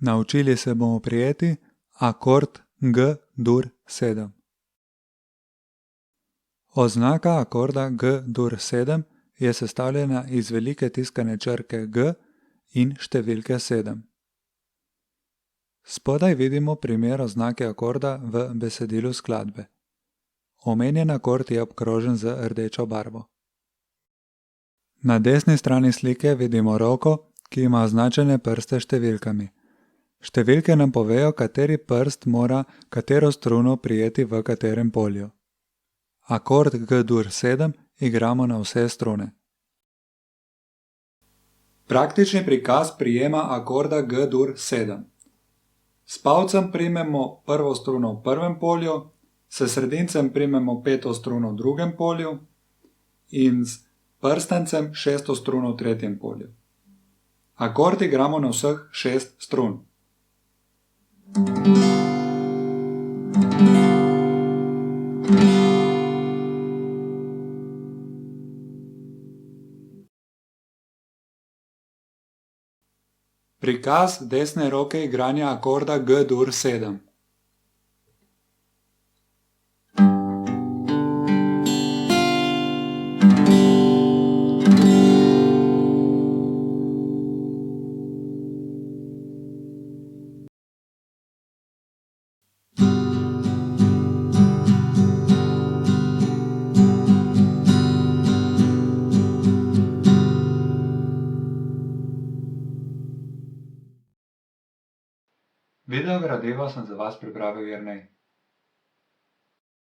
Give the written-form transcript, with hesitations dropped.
Naučili se bomo prijeti akord G-dur 7. Oznaka akorda G-dur 7 je sestavljena iz velike tiskane črke G in številke 7. Spodaj vidimo primer oznake akorda v besedilu skladbe. Omenjen akord je obkrožen z rdečo barvo. Na desni strani slike vidimo roko, ki ima označene prste s številkami. Številke nam povejo, kateri prst mora katero struno prijeti v katerem polju. Akord G-dur 7 igramo na vse strune. Praktični prikaz prijema akorda G-dur 7. S palcem primemo prvo struno v prvem polju, s sredincem primemo peto struno v drugem polju in s prstancem šesto struno v tretjem polju. Akord igramo na vseh 6 strun. Prikaz desne roke igranja akorda G-dur 7. Video gradivo sem za vas pripravil Jernej.